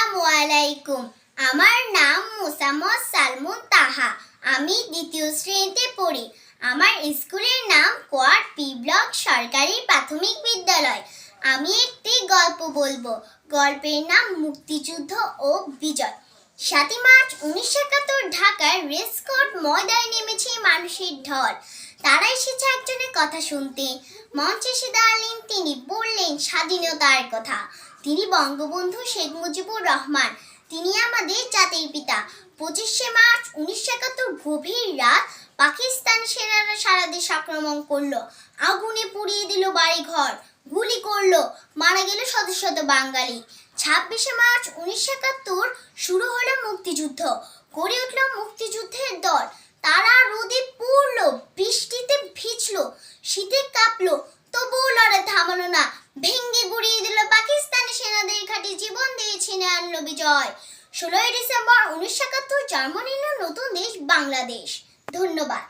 আসসালামু আলাইকুম। আমার নাম মোসাম্মদ সালমুন তাহা। আমি দ্বিতীয় শ্রেণীতে পড়ি। আমার স্কুলের নাম কোয়ার্ড পি ব্লক সরকারি প্রাথমিক বিদ্যালয়। আমি একটি গল্প বলবো। গল্পের নাম মুক্তিযুদ্ধ ও বিজয়। ৭ই মার্চ ১৯৭১ ঢাকার রেসকোর্ট ময়দানে নেমেছে মানুষের ঢল। তারা এসেছে একজনের কথা শুনতে। মঞ্চে এসে দাঁড়ালেন তিনি, বললেন স্বাধীনতার কথা। তিনি বঙ্গবন্ধু শেখ মুজিবুর রহমান। তিনি আমাদের জাতির পিতা। ২৫শে মার্চ ১৯৭১ গভীর রাত পাকিস্তান সেনারা সারা দেশ আক্রমণ করলো। আগুনে পুড়িয়ে দিল বাড়িঘর, গুলি করলো, মারা গেল শত শত বাঙালি। ২৬শে মার্চ ১৯৭১ শুরু হলো মুক্তিযুদ্ধ। গড়ে উঠল মুক্তিযুদ্ধের দল। তারা রোদে পুড়লো, বৃষ্টিতে ভিজলো, শীতে কাঁপলো, তবুও লড়াই থামালো না। ভেঙ্গে গুড়িয়ে দিল পাকিস্তানি সেনাদের ঘাঁটি, জীবন দিয়ে ছিনে আনলো বিজয়। ১৬ই ডিসেম্বর ১৯৭১ জন্ম নিল নতুন দেশ বাংলাদেশ। ধন্যবাদ।